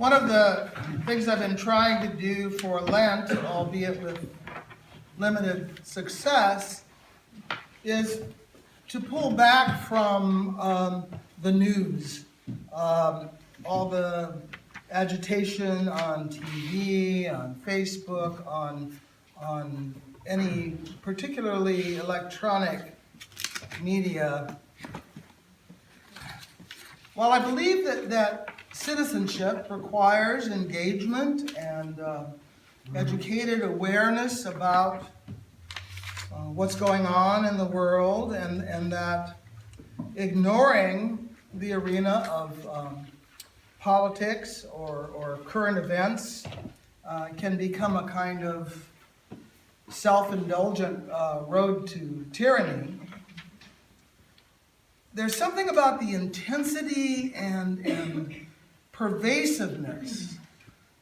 One of the things I've been trying to do for Lent, albeit with limited success, is to pull back from the news, all the agitation on TV, on Facebook, on any particularly electronic media. While I believe that citizenship requires engagement and educated awareness about what's going on in the world, and that ignoring the arena of politics or current events can become a kind of self-indulgent road to tyranny. There's something about the intensity and pervasiveness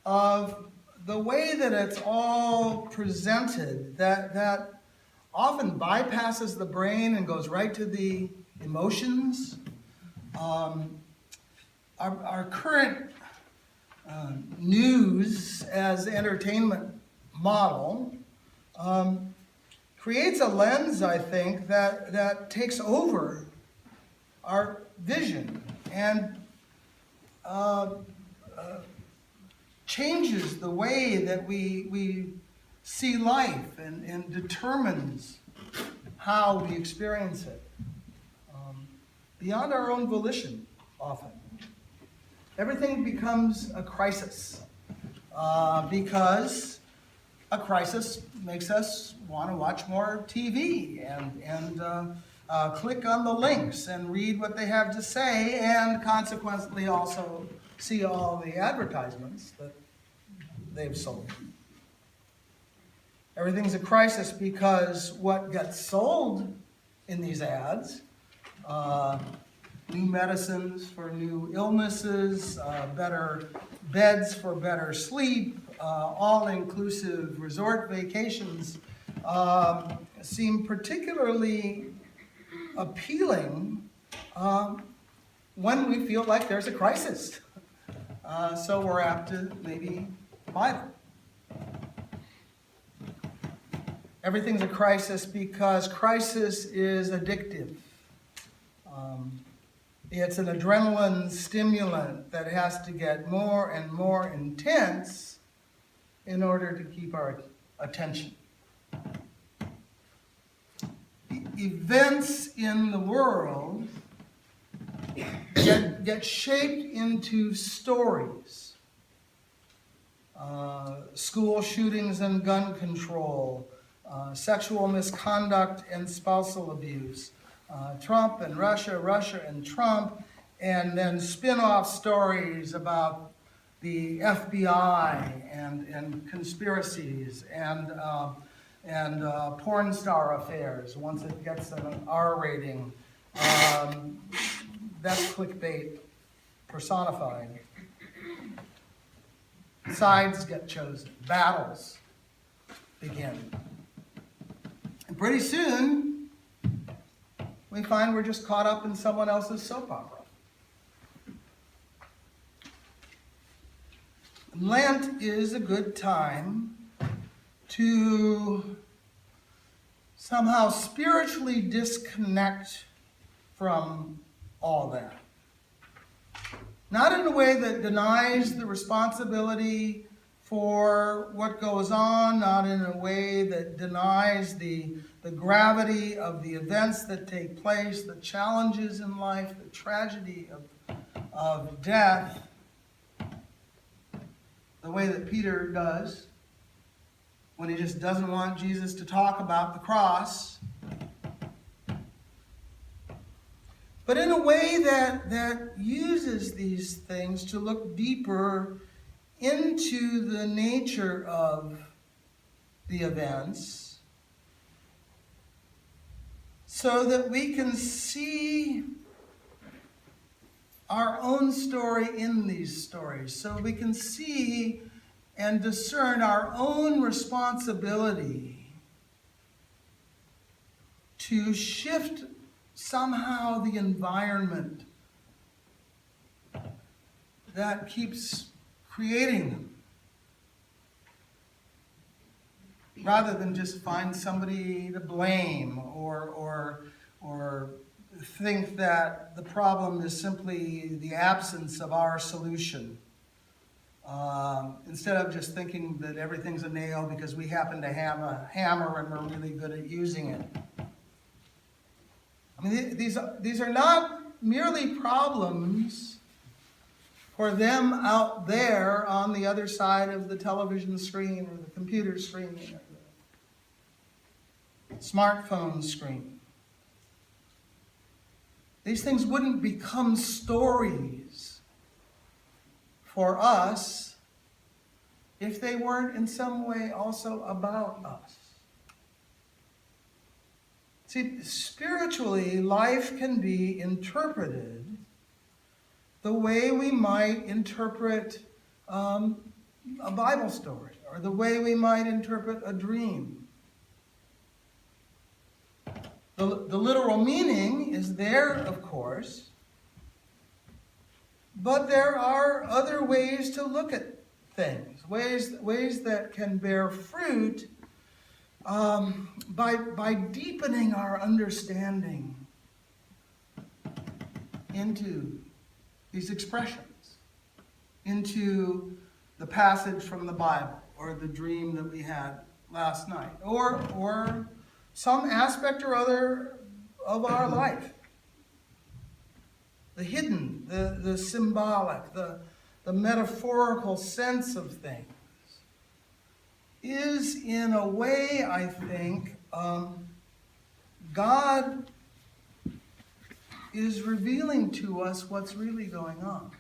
of the way that it's all presented that often bypasses the brain and goes right to the emotions. Our current news as entertainment model creates a lens, I think, that takes over our vision and changes the way that we see life and determines how we experience it beyond our own volition often. Everything becomes a crisis because a crisis makes us want to watch more TV and click on the links and read what they have to say, and consequently also see all the advertisements that they've sold. Everything's a crisis because what gets sold in these ads, new medicines for new illnesses, better beds for better sleep, all-inclusive resort vacations, seem particularly appealing when we feel like there's a crisis. So we're apt to maybe buy them. Everything's a crisis because crisis is addictive. It's an adrenaline stimulant that has to get more and more intense in order to keep our attention. Events in the world get shaped into stories. School shootings and gun control, sexual misconduct and spousal abuse, Trump and Russia, Russia and Trump, and then spin-off stories about the FBI and conspiracies and porn star affairs. Once it gets an R rating, that's clickbait personified. Sides get chosen, battles begin. And pretty soon, we find we're just caught up in someone else's soap opera. Lent is a good time to somehow spiritually disconnect from all that. Not in a way that denies the responsibility for what goes on, not in a way that denies the gravity of the events that take place, the challenges in life, the tragedy of death, the way that Peter does when he just doesn't want Jesus to talk about the cross, but in a way that uses these things to look deeper into the nature of the events so that we can see our own story in these stories, so we can see and discern our own responsibility to shift somehow the environment that keeps creating them, rather than just find somebody to blame or think that the problem is simply the absence of our solution. Instead of just thinking that everything's a nail because we happen to have a hammer and we're really good at using it. I mean, these are not merely problems for them out there on the other side of the television screen or the computer screen or the smartphone screen. These things wouldn't become stories for us if they weren't in some way also about us. See, spiritually, life can be interpreted the way we might interpret a Bible story, or the way we might interpret a dream. The literal meaning is there, of course, but there are other ways to look at things, ways that can bear fruit by deepening our understanding into these expressions, into the passage from the Bible, or the dream that we had last night, or some aspect or other of our life. The hidden, the symbolic, the metaphorical sense of things is, in a way, I think, God is revealing to us what's really going on.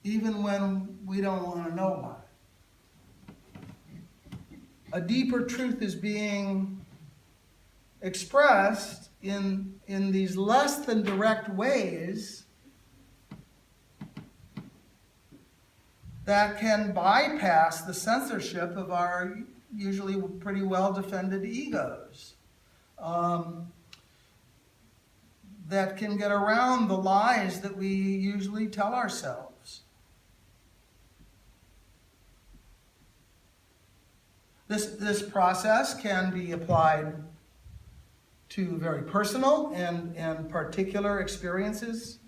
Even when we don't want to know about it. A deeper truth is being expressed in these less than direct ways that can bypass the censorship of our usually pretty well-defended egos. That can get around the lies that we usually tell ourselves. This process can be applied to very personal and particular experiences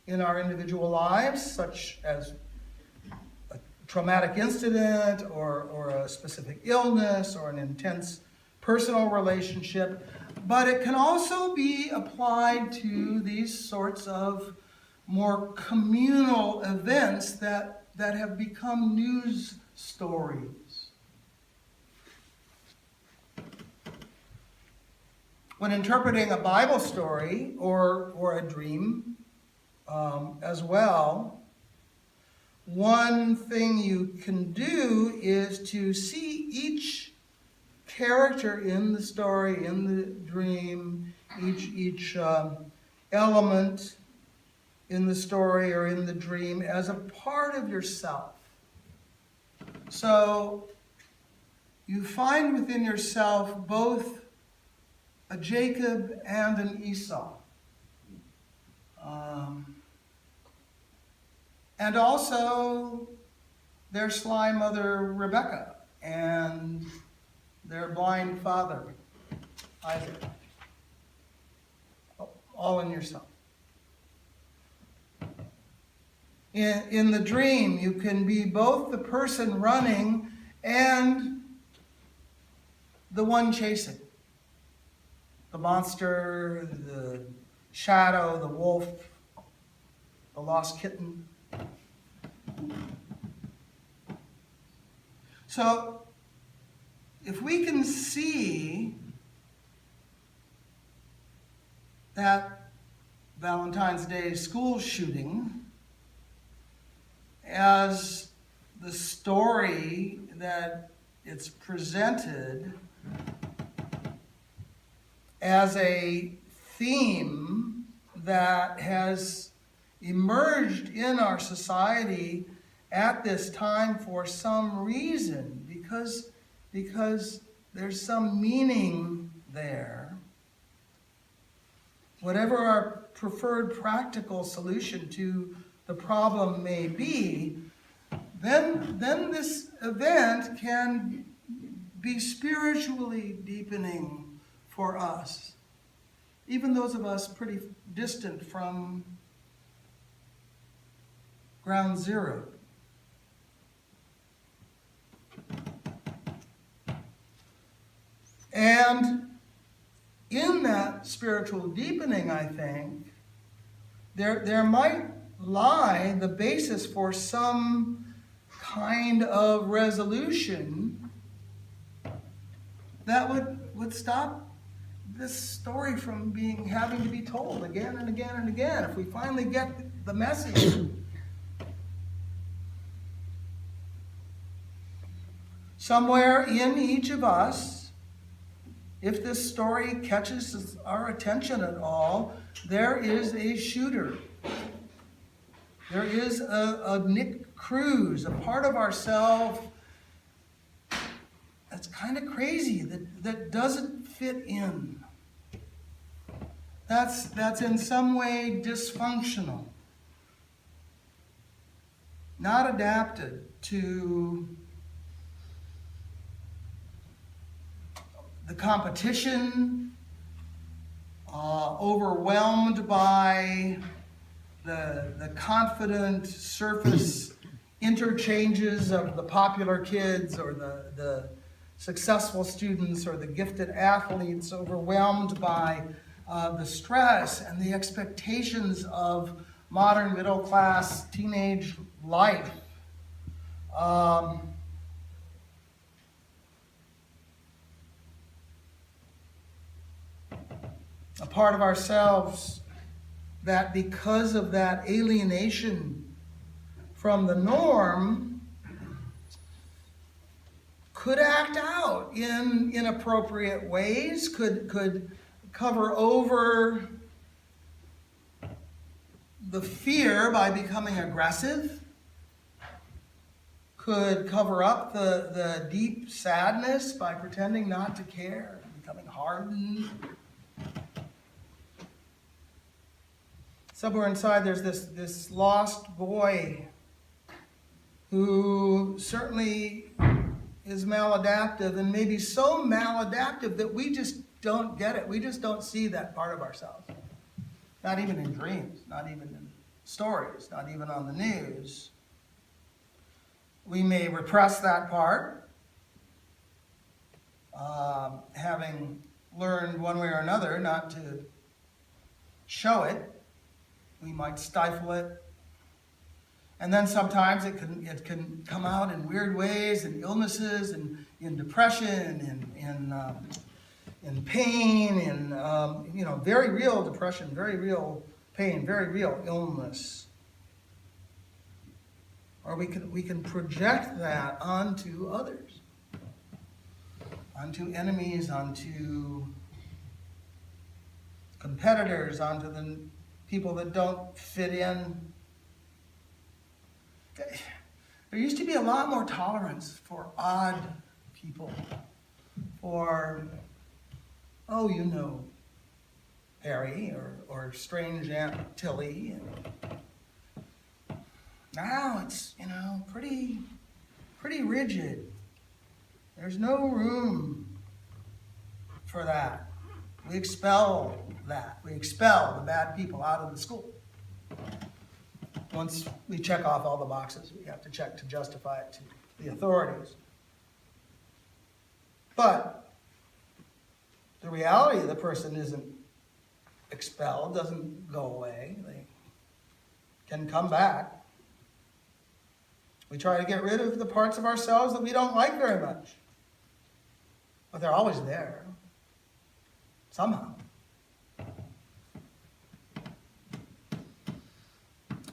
in our individual lives, such as a traumatic incident or a specific illness or an intense personal relationship. But it can also be applied to these sorts of more communal events that have become news stories. When interpreting a Bible story or a dream as well, one thing you can do is to see each character in the story, in the dream, each element in the story or in the dream as a part of yourself. So you find within yourself both a Jacob and an Esau. And also their sly mother Rebecca and their blind father Isaac. All in yourself. In the dream, you can be both the person running and the one chasing. The monster, the shadow, the wolf, the lost kitten. So, if we can see that Valentine's Day school shooting as the story that it's presented as a theme that has emerged in our society at this time for some reason, because there's some meaning there. whatever our preferred practical solution to the problem may be, then this event can be spiritually deepening for us. Even those of us pretty distant from ground zero. And in that spiritual deepening, I think, there might lie the basis for some kind of resolution that would stop this story from having to be told again and again and again. If we finally get the message. Somewhere in each of us, if this story catches our attention at all, there is a shooter. There is a Nick Cruz, a part of ourselves that's kind of crazy, that doesn't fit in. That's in some way dysfunctional, not adapted to the competition, overwhelmed by the confident surface interchanges of the popular kids or the successful students or the gifted athletes, overwhelmed by the stress and the expectations of modern middle-class teenage life. A part of ourselves that, because of that alienation from the norm, could act out in inappropriate ways, could cover over the fear by becoming aggressive, could cover up the deep sadness by pretending not to care, becoming hardened. Somewhere inside there's this lost boy who certainly is maladaptive, and maybe so maladaptive that we just don't get it. We just don't see that part of ourselves. Not even in dreams, not even in stories, not even on the news. We may repress that part, having learned one way or another not to show it. We might stifle it. And then sometimes it can come out in weird ways, in illnesses, and in depression, in pain, in very real depression, very real pain, very real illness. Or we can project that onto others, onto enemies, onto competitors, onto the people that don't fit in. There used to be a lot more tolerance for odd people, for, Harry or strange Aunt Tilly. Now it's, pretty rigid. There's no room for that. We expel that. We expel the bad people out of the school. Once we check off all the boxes we have to check to justify it to the authorities. But the reality of the person isn't expelled, doesn't go away. They can come back. We try to get rid of the parts of ourselves that we don't like very much. But they're always there, somehow.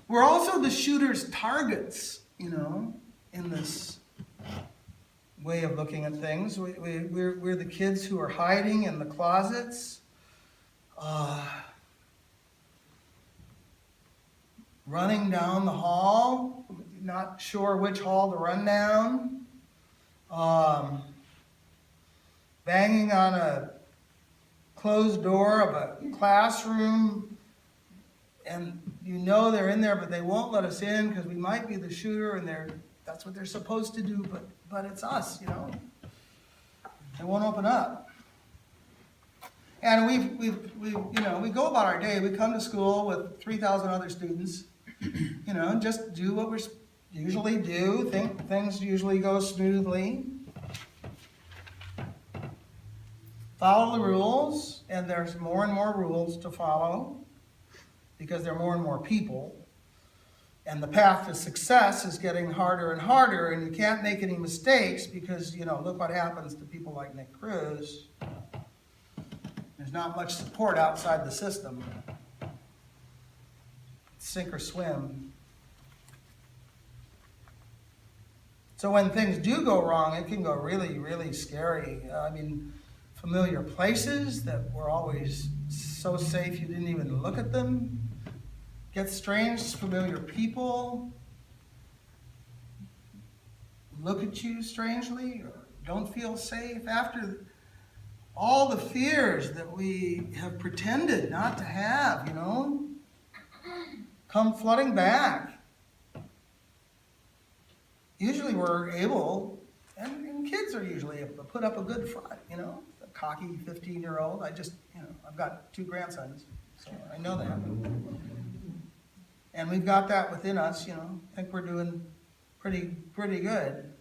We're also the shooter's targets, in this way of looking at things. We're the kids who are hiding in the closets, running down the hall, not sure which hall to run down, banging on a closed door of a classroom, and you know they're in there, but they won't let us in because we might be the shooter, and that's what they're supposed to do, but it's us, you know. They won't open up. And we go about our day. We come to school with 3,000 other students, you know, just do what we usually do. Things usually go smoothly. Follow the rules, and there's more and more rules to follow because there are more and more people. And the path to success is getting harder and harder, and you can't make any mistakes because, you know, look what happens to people like Nick Cruz. There's not much support outside the system. Sink or swim. So when things do go wrong, it can go really, really scary. I mean, familiar places that were always so safe you didn't even look at them. Get strange, familiar people look at you strangely or don't feel safe after all the fears that we have pretended not to have, you know, come flooding back. Usually we're able, and kids are usually able to put up a good front, you know, a cocky 15-year-old. I've got 2 grandsons, so I know that. And we've got that within us, you know. I think we're doing pretty good.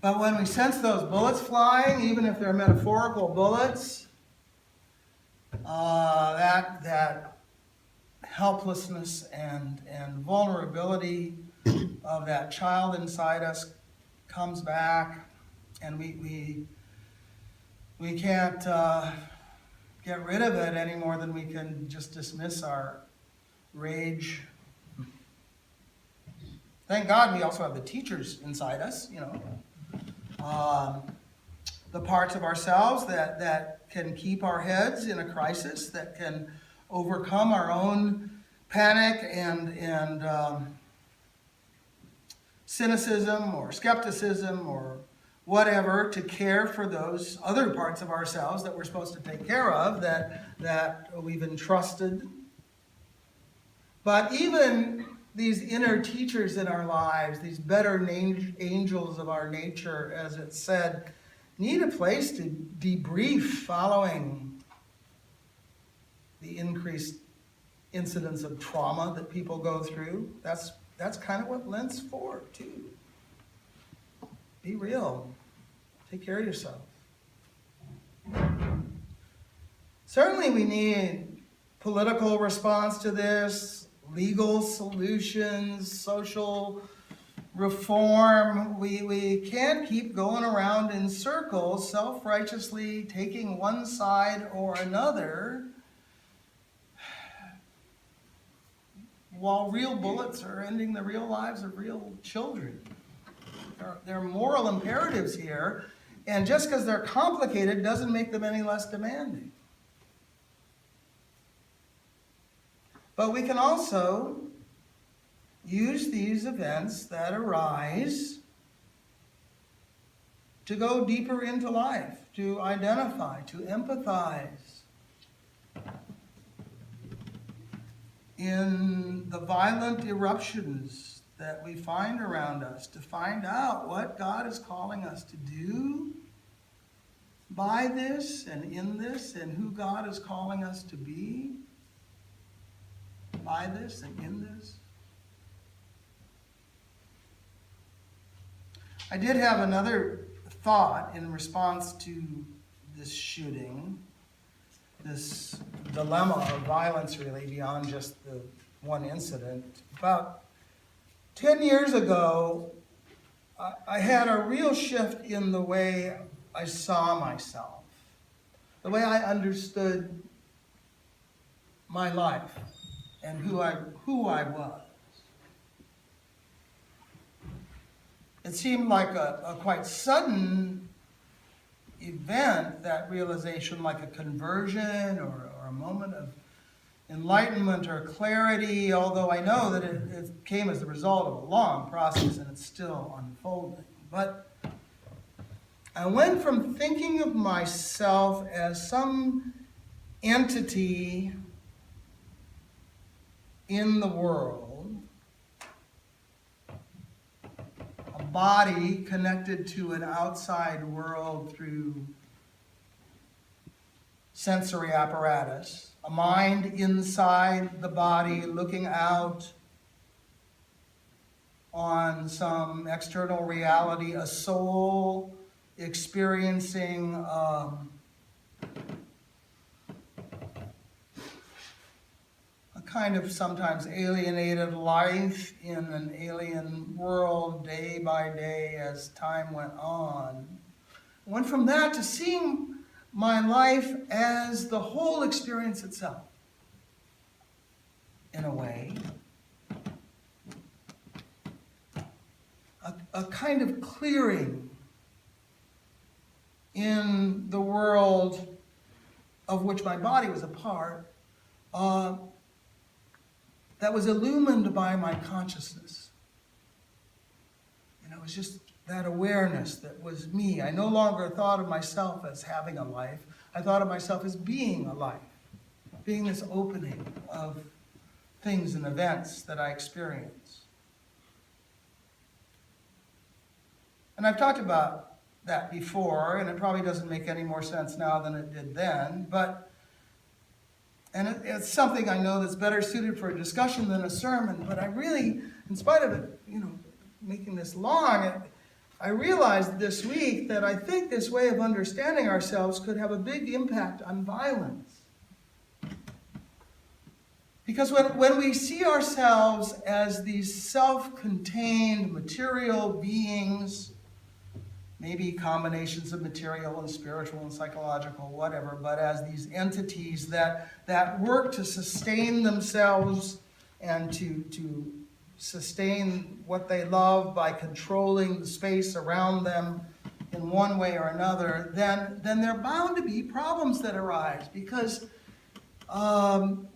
But when we sense those bullets flying, even if they're metaphorical bullets, that helplessness and vulnerability of that child inside us comes back, and we can't get rid of it any more than we can just dismiss our rage. Thank God we also have the teachers inside us, you know. The parts of ourselves that can keep our heads in a crisis, that can overcome our own panic and cynicism or skepticism or whatever, to care for those other parts of ourselves that we're supposed to take care of, that we've entrusted. But even these inner teachers in our lives, these better angels of our nature, as it said, need a place to debrief following the increased incidence of trauma that people go through. That's kind of what Lent's for, too. Be real. Take care of yourself. Certainly we need political response to this, legal solutions, social reform. We can't keep going around in circles, self-righteously taking one side or another, while real bullets are ending the real lives of real children. There are moral imperatives here, and just because they're complicated doesn't make them any less demanding. But we can also use these events that arise to go deeper into life, to identify, to empathize in the violent eruptions that we find around us, to find out what God is calling us to do by this and in this, and who God is calling us to be by this and in this. I did have another thought in response to this shooting, this dilemma of violence, really, beyond just the one incident. About 10 years ago, I had a real shift in the way I saw myself, the way I understood my life and who I was. It seemed like a quite sudden event, that realization, like a conversion or a moment of enlightenment or clarity, although I know that it came as the result of a long process and it's still unfolding. But I went from thinking of myself as some entity in the world, a body connected to an outside world through sensory apparatus, a mind inside the body looking out on some external reality, a soul experiencing a kind of sometimes alienated life in an alien world day by day as time went on. I went from that to seeing my life as the whole experience itself, in a way. A kind of clearing in the world of which my body was a part, that was illumined by my consciousness. And it was just that awareness that was me. I no longer thought of myself as having a life. I thought of myself as being a life, being this opening of things and events that I experience. And I've talked about that before, and it probably doesn't make any more sense now than it did then, and it's something I know that's better suited for a discussion than a sermon, but I really, in spite of it, making this long, I realized this week that I think this way of understanding ourselves could have a big impact on violence. Because when we see ourselves as these self-contained material beings, maybe combinations of material and spiritual and psychological, whatever, but as these entities that work to sustain themselves and to sustain what they love by controlling the space around them in one way or another, then there are bound to be problems that arise because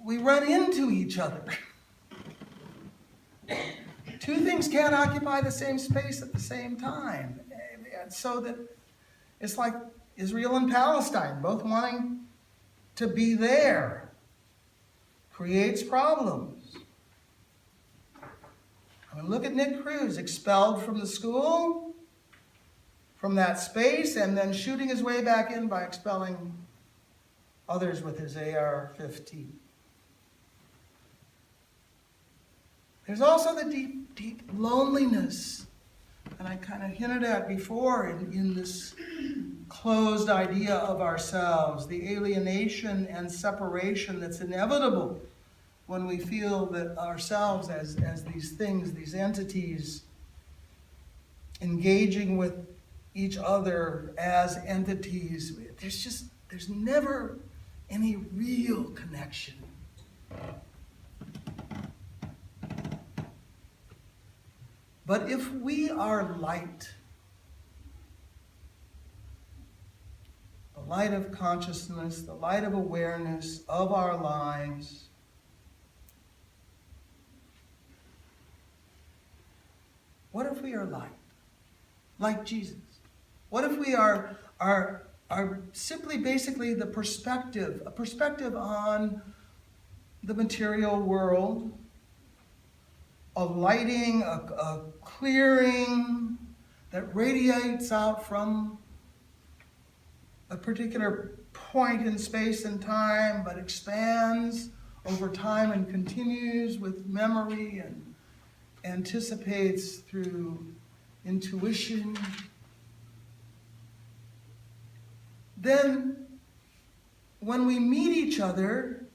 we run into each other. Two things can't occupy the same space at the same time. So that it's like Israel and Palestine, both wanting to be there, creates problems. I mean, look at Nick Cruz, expelled from the school, from that space, and then shooting his way back in by expelling others with his AR-15. There's also the deep, deep loneliness, and I kind of hinted at before in this closed idea of ourselves, the alienation and separation that's inevitable when we feel that ourselves as these things, these entities, engaging with each other as entities, there's never any real connection. But if we are light, the light of consciousness, the light of awareness of our lives, what if we are light, like Jesus? What if we are simply basically a perspective on the material world, a lighting, a clearing that radiates out from a particular point in space and time, but expands over time and continues with memory and anticipates through intuition. Then, when we meet each other,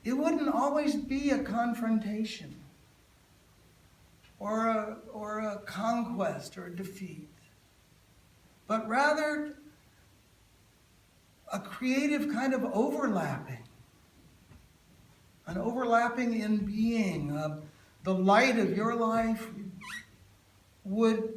it wouldn't always be a confrontation or a conquest or a defeat, but rather a creative kind of overlapping, an overlapping in being. The light of your life would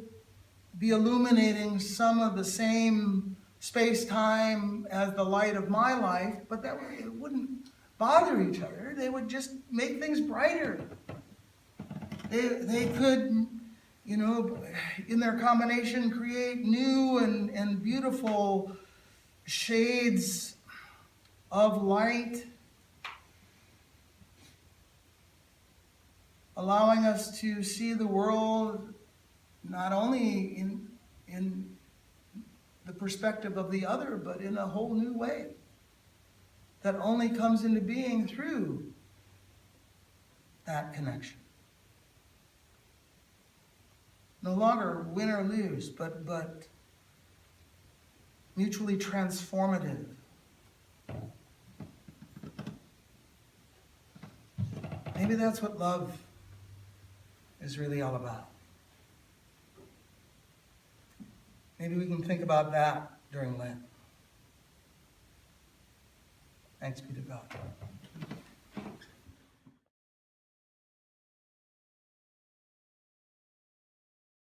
be illuminating some of the same space-time as the light of my life, but that way it wouldn't bother each other. They would just make things brighter. They could, in their combination, create new and beautiful shades of light, allowing us to see the world not only in the perspective of the other, but in a whole new way that only comes into being through that connection. No longer win or lose, but mutually transformative. Maybe that's what love is really all about. Maybe we can think about that during Lent. Thanks be to God.